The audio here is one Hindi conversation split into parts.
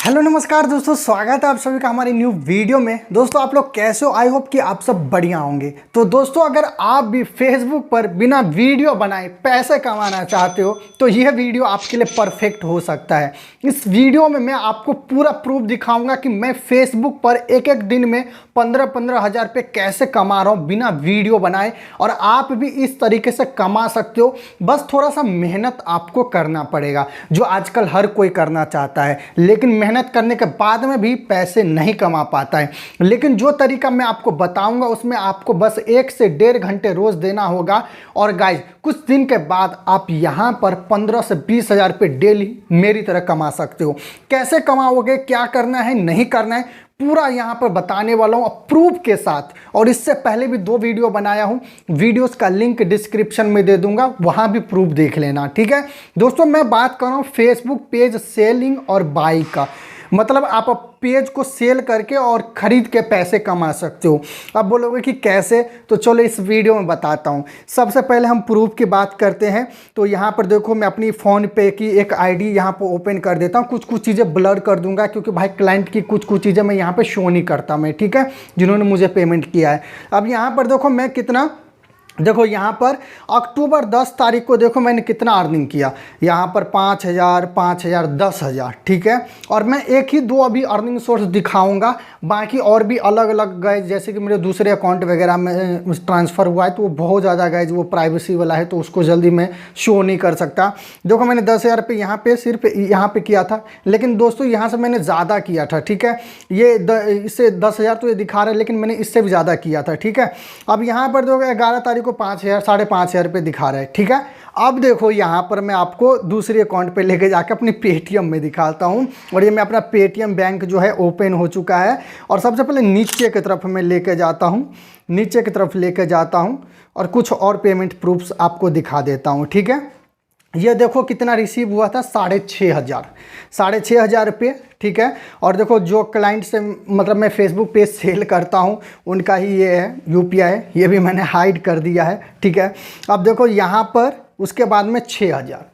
हेलो नमस्कार दोस्तों, स्वागत है आप सभी का हमारी न्यू वीडियो में। दोस्तों आप लोग कैसे हो? आई होप कि आप सब बढ़िया होंगे। तो दोस्तों अगर आप भी फेसबुक पर बिना वीडियो बनाए पैसे कमाना चाहते हो तो यह वीडियो आपके लिए परफेक्ट हो सकता है। इस वीडियो में मैं आपको पूरा प्रूफ दिखाऊंगा कि मैं फेसबुक पर एक एक दिन में 15-15 हज़ार रुपये कैसे कमा रहा हूँ बिना वीडियो बनाए, और आप भी इस तरीके से कमा सकते हो। बस थोड़ा सा मेहनत आपको करना पड़ेगा, जो आजकल हर कोई करना चाहता है, लेकिन मेहनत करने के बाद में भी पैसे नहीं कमा पाता है। लेकिन जो तरीका मैं आपको बताऊंगा उसमें आपको बस 1 से 1.5 घंटे रोज देना होगा, और गाइज कुछ दिन के बाद आप यहां पर 15 से 20 हज़ार रुपये डेली मेरी तरह कमा सकते हो। कैसे कमाओगे, क्या करना है, नहीं करना है, पूरा यहाँ पर बताने वाला हूँ प्रूफ के साथ। और इससे पहले भी 2 वीडियो बनाया हूँ, वीडियोस का लिंक डिस्क्रिप्शन में दे दूंगा, वहाँ भी प्रूफ देख लेना, ठीक है। दोस्तों मैं बात कर रहा हूँ फेसबुक पेज सेलिंग और बाई का, मतलब आप पेज को सेल करके और ख़रीद के पैसे कमा सकते हो। अब बोलोगे कि कैसे, तो चलो इस वीडियो में बताता हूँ। सबसे पहले हम प्रूफ की बात करते हैं। तो यहाँ पर देखो मैं अपनी फ़ोन पे की एक आईडी यहाँ पर ओपन कर देता हूँ। कुछ चीज़ें ब्लर कर दूंगा क्योंकि भाई क्लाइंट की कुछ चीज़ें मैं यहाँ पर शो नहीं करता मैं, ठीक है, जिन्होंने मुझे पेमेंट किया है। अब यहाँ पर देखो मैं कितना, देखो यहाँ पर अक्टूबर 10 तारीख को देखो मैंने कितना अर्निंग किया। यहाँ पर 5,000, 5,000, 10,000, ठीक है। और मैं एक ही 2 अभी अर्निंग सोर्स दिखाऊंगा, बाकी और भी अलग अलग गए, जैसे कि मेरे दूसरे अकाउंट वगैरह में ट्रांसफ़र हुआ है तो वो बहुत ज़्यादा गए, वो प्राइवेसी वाला है तो उसको जल्दी मैं शो नहीं कर सकता। देखो मैंने 10,000 रुपये यहाँ पे सिर्फ यहाँ पे किया था, लेकिन दोस्तों यहाँ से मैंने ज़्यादा किया था, ठीक है। ये इससे 10,000 तो ये दिखा रहा है, लेकिन मैंने इससे भी ज़्यादा किया था, ठीक है। अब यहाँ पर देखो 11 तारीख को 5,000, 5,500 रुपये दिखा रहा है, ठीक है। अब देखो यहाँ पर मैं आपको दूसरे अकाउंट पे लेके जाकर अपनी पेटीएम में दिखाता हूँ, और ये मैं अपना पेटीएम बैंक जो है ओपन हो चुका है। और सबसे पहले नीचे की तरफ मैं लेके जाता हूँ, नीचे की तरफ लेके जाता हूँ और कुछ और पेमेंट प्रूफ्स आपको दिखा देता हूँ, ठीक है। ये देखो कितना रिसीव हुआ था, 6,500 रुपये, ठीक है। और देखो जो क्लाइंट से मतलब मैं फेसबुक पे सेल करता हूँ उनका ही ये है यूपीआई, ये भी मैंने हाइड कर दिया है, ठीक है। अब देखो यहाँ पर उसके बाद में 6,000,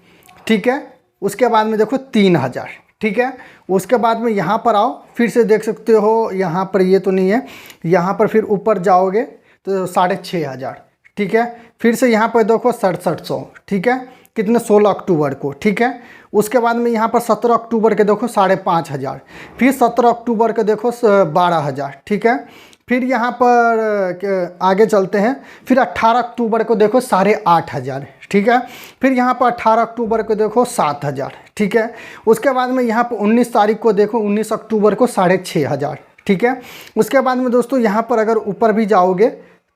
ठीक है। उसके बाद में देखो 3,000, ठीक है। उसके बाद में यहाँ पर आओ, फिर से देख सकते हो यहाँ पर ये तो नहीं है, यहाँ पर फिर ऊपर जाओगे तो 6,500, ठीक है। फिर से यहाँ पर देखो 6,700, ठीक है, कितने 16 अक्टूबर को, ठीक है। उसके बाद में यहाँ पर 17 अक्टूबर के देखो 5,500, फिर 17 अक्टूबर के देखो 12,000, ठीक है। फिर यहाँ पर आगे चलते हैं, फिर 18 अक्टूबर को देखो 8,500, ठीक है। फिर यहाँ पर 18 अक्टूबर को देखो 7,000, ठीक है। उसके बाद में यहाँ पर 19 तारीख को देखो 19 अक्टूबर को 6,500, ठीक है। उसके बाद में दोस्तों यहाँ पर अगर ऊपर भी जाओगे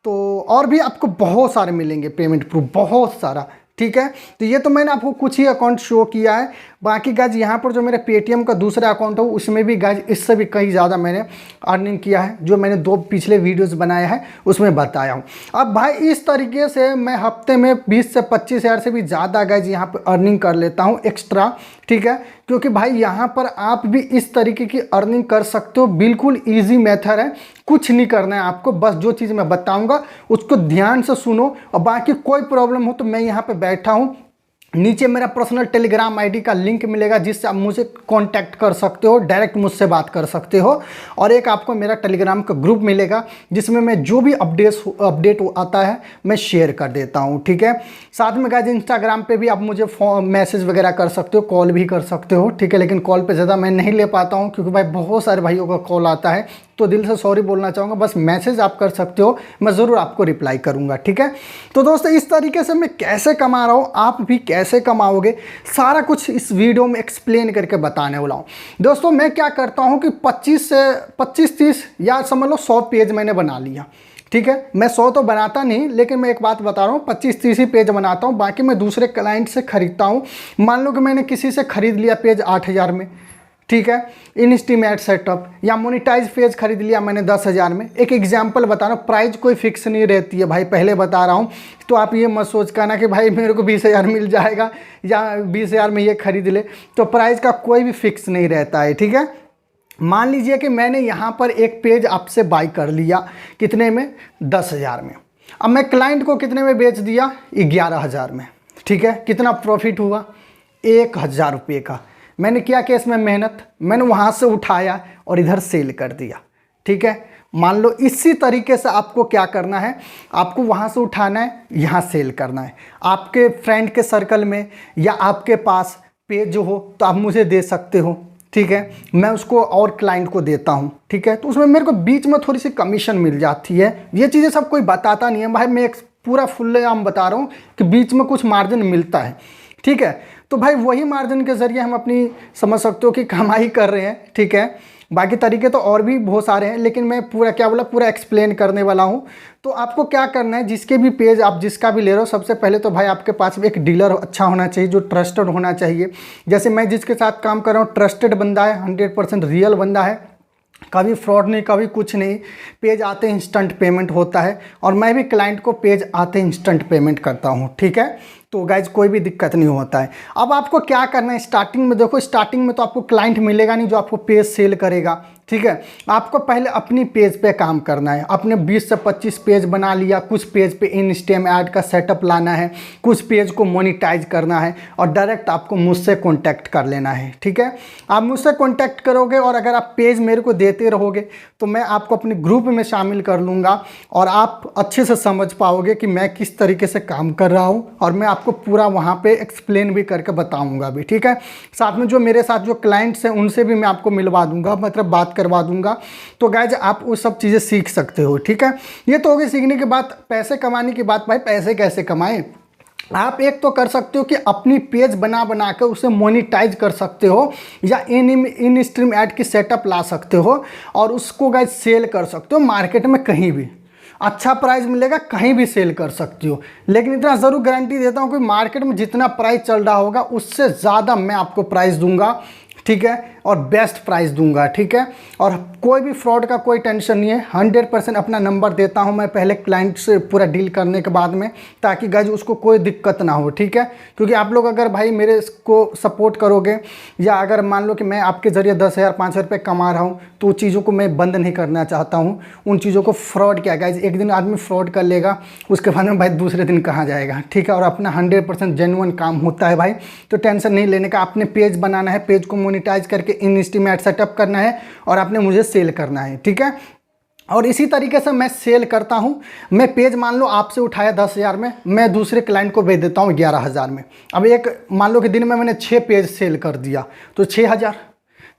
तो और भी आपको बहुत सारे मिलेंगे पेमेंट प्रूफ, बहुत सारा, ठीक है। तो ये तो मैंने आपको कुछ ही अकाउंट शो किया है, बाकी गाइज यहाँ पर जो मेरे पेटीएम का दूसरा अकाउंट है उसमें भी गाइज इससे भी कहीं ज़्यादा मैंने अर्निंग किया है, जो मैंने 2 पिछले वीडियोस बनाए हैं उसमें बताया हूँ। अब भाई इस तरीके से मैं हफ्ते में 20 से 25 हज़ार से भी ज़्यादा गाइज यहाँ पर अर्निंग कर लेता हूँ एक्स्ट्रा, ठीक है। क्योंकि भाई यहाँ पर आप भी इस तरीके की अर्निंग कर सकते हो, बिल्कुल ईजी मेथड है, कुछ नहीं करना है आपको, बस जो चीज़ मैं बताऊँगा उसको ध्यान से सुनो। और बाकी कोई प्रॉब्लम हो तो मैं यहाँ पर बैठा हूँ, नीचे मेरा पर्सनल टेलीग्राम आईडी का लिंक मिलेगा जिससे आप मुझे कांटेक्ट कर सकते हो, डायरेक्ट मुझसे बात कर सकते हो। और एक आपको मेरा टेलीग्राम का ग्रुप मिलेगा जिसमें मैं जो भी अपडेट आता है मैं शेयर कर देता हूँ, ठीक है। साथ में गाइस इंस्टाग्राम पे भी आप मुझे मैसेज वगैरह कर सकते हो, कॉल भी कर सकते हो, ठीक है। लेकिन कॉल पर ज़्यादा मैं नहीं ले पाता हूँ क्योंकि भाई बहुत सारे भाइयों का कॉल आता है, तो दिल से सॉरी बोलना चाहूँगा। बस मैसेज आप कर सकते हो, मैं ज़रूर आपको रिप्लाई करूँगा, ठीक है। तो दोस्तों इस तरीके से मैं कैसे कमा रहा हूँ, आप भी कैसे कमाओगे, सारा कुछ इस वीडियो में एक्सप्लेन करके बताने वाला हूँ। दोस्तों मैं क्या करता हूँ कि 25-30 या समझ लो 100 पेज मैंने बना लिया, ठीक है। मैं 100 तो बनाता नहीं, लेकिन मैं एक बात बता रहा हूँ 25-30 ही पेज बनाता हूँ, बाकी मैं दूसरे क्लाइंट से ख़रीदता हूँ। मान लो कि मैंने किसी से ख़रीद लिया पेज 8,000 में, ठीक है, इनस्टीमेट सेटअप, या मोनेटाइज पेज खरीद लिया मैंने 10,000 में। एक एग्जांपल बता रहा हूँ, प्राइस कोई फिक्स नहीं रहती है भाई, पहले बता रहा हूँ। तो आप ये मत सोच करना कि भाई मेरे को 20,000 मिल जाएगा या 20,000 में ये खरीद ले, तो प्राइस का कोई भी फिक्स नहीं रहता है, ठीक है। मान लीजिए कि मैंने यहाँ पर एक पेज आपसे बाई कर लिया, कितने में, 10,000 में। अब मैं क्लाइंट को कितने में बेच दिया, 11,000 में, ठीक है। कितना प्रॉफिट हुआ, 1,000 रुपये का। मैंने किया कि इसमें मेहनत, मैंने वहाँ से उठाया और इधर सेल कर दिया। ठीक है, मान लो इसी तरीके से आपको क्या करना है, आपको वहाँ से उठाना है, यहाँ सेल करना है। आपके फ्रेंड के सर्कल में या आपके पास पेज जो हो तो आप मुझे दे सकते हो। ठीक है, मैं उसको और क्लाइंट को देता हूँ। ठीक है, तो उसमें मेरे को बीच में थोड़ी सी कमीशन मिल जाती है। ये चीज़ें सब कोई बताता नहीं है भाई, मैं एक पूरा फुल आम बता रहा हूँ कि बीच में कुछ मार्जिन मिलता है। ठीक है, तो भाई वही मार्जिन के ज़रिए हम अपनी समझ सकते हो कि कमाई कर रहे हैं। ठीक है, बाकी तरीके तो और भी बहुत सारे हैं, लेकिन मैं पूरा क्या बोला, पूरा एक्सप्लेन करने वाला हूँ। तो आपको क्या करना है, जिसके भी पेज आप जिसका भी ले रहे हो, सबसे पहले तो भाई आपके पास एक डीलर अच्छा होना चाहिए जो ट्रस्टेड होना चाहिए। जैसे मैं जिसके साथ काम कर रहा हूँ ट्रस्टेड बंदा है, 100% रियल बंदा है, कभी फ्रॉड नहीं, कभी कुछ नहीं। पेज आते इंस्टेंट पेमेंट होता है और मैं भी क्लाइंट को पेज आते इंस्टेंट पेमेंट करता हूँ। ठीक है, तो गाइज कोई भी दिक्कत नहीं होता है। अब आपको क्या करना है, स्टार्टिंग में देखो, स्टार्टिंग में तो आपको क्लाइंट मिलेगा नहीं जो आपको पेज सेल करेगा। ठीक है, आपको पहले अपनी पेज पे काम करना है। आपने 20 से 25 पेज बना लिया, कुछ पेज पे इंस्टाग्राम ऐड का सेटअप लाना है, कुछ पेज को मोनिटाइज करना है और डायरेक्ट आपको मुझसे कॉन्टैक्ट कर लेना है। ठीक है, आप मुझसे कॉन्टैक्ट करोगे और अगर आप पेज मेरे को देते रहोगे तो मैं आपको अपने ग्रुप में शामिल कर लूँगा और आप अच्छे से समझ पाओगे कि मैं किस तरीके से काम कर रहा हूँ और मैं आपको पूरा वहाँ पे एक्सप्लेन भी करके बताऊँगा भी। ठीक है, साथ में जो मेरे साथ जो क्लाइंट्स हैं उनसे भी मैं आपको मिलवा दूँगा, मतलब बात करवा दूंगा। तो गाइज आप वो सब चीज़ें सीख सकते हो। ठीक है, ये तो होगी सीखने की बात। पैसे कमाने की बात, भाई पैसे कैसे कमाएं, आप एक तो कर सकते हो कि अपनी पेज बना बना कर उसे मोनिटाइज कर सकते हो या इन स्ट्रीम ऐड की सेटअप ला सकते हो और उसको गाइज सेल कर सकते हो मार्केट में कहीं भी। अच्छा प्राइस मिलेगा, कहीं भी सेल कर सकती हो। लेकिन इतना ज़रूर गारंटी देता हूँ कि मार्केट में जितना प्राइस चल रहा होगा उससे ज़्यादा मैं आपको प्राइस दूंगा। ठीक है, और बेस्ट प्राइस दूंगा। ठीक है, और कोई भी फ्रॉड का कोई टेंशन नहीं है। 100% अपना नंबर देता हूं मैं पहले क्लाइंट से पूरा डील करने के बाद में, ताकि गाइज उसको कोई दिक्कत ना हो। ठीक है, क्योंकि आप लोग अगर भाई मेरे को सपोर्ट करोगे या अगर मान लो कि मैं आपके ज़रिए 10,000 5,000 रुपये कमा रहा हूँ तो उन चीज़ों को मैं बंद नहीं करना चाहता हूँ। उन चीज़ों को फ्रॉड क्या गाइज, एक दिन आदमी फ्रॉड कर लेगा, उसके बाद में भाई दूसरे दिन कहाँ जाएगा। ठीक है, और अपना 100% जेन्युइन काम होता है भाई, तो टेंशन नहीं लेने का। आपने पेज बनाना है, पेज को मोनिटाइज करके इंस्टाग्राम ऐड सेटअप करना है और आपने मुझे सेल करना है। ठीक है, और इसी तरीके से मैं सेल करता हूं। मैं पेज मान लो आपसे उठाया 10,000 में, मैं दूसरे क्लाइंट को भेज देता हूं 11,000 में। अब एक मान लो कि दिन में मैंने 6 पेज सेल कर दिया तो 6,000,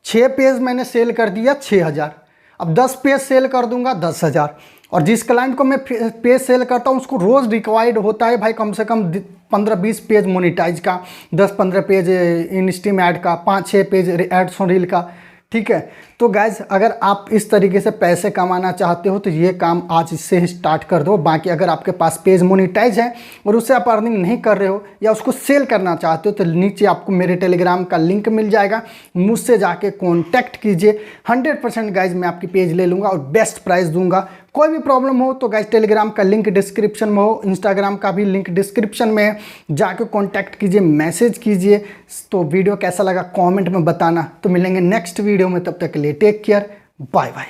6 पेज मैंने सेल कर दिया 6,000। अब 10 पेज सेल कर दूंगा 10,000। और जिस क्लाइंट को मैं पेज सेल करता हूँ उसको रोज़ रिक्वायर्ड होता है भाई कम से कम 15-20 पेज मोनिटाइज का, 10-15 पेज इंस्टाग्राम ऐड का, 5-6 पेज एड्स ऑन रील का। ठीक है, तो गाइज अगर आप इस तरीके से पैसे कमाना चाहते हो तो ये काम आज इससे ही स्टार्ट कर दो। बाकी अगर आपके पास पेज मोनिटाइज है और उससे आप अर्निंग नहीं कर रहे हो या उसको सेल करना चाहते हो तो नीचे आपको मेरे टेलीग्राम का लिंक मिल जाएगा, मुझसे जाके कॉन्टैक्ट कीजिए। 100% गाइज मैं आपकी पेज ले लूँगा और बेस्ट प्राइस दूंगा। कोई भी प्रॉब्लम हो तो गाइज टेलीग्राम का लिंक डिस्क्रिप्शन में हो, इंस्टाग्राम का भी लिंक डिस्क्रिप्शन में है, जाके कॉन्टैक्ट कीजिए, मैसेज कीजिए। तो वीडियो कैसा लगा कमेंट में बताना। तो मिलेंगे नेक्स्ट वीडियो में, तब तक के लिए टेक केयर, बाय बाय।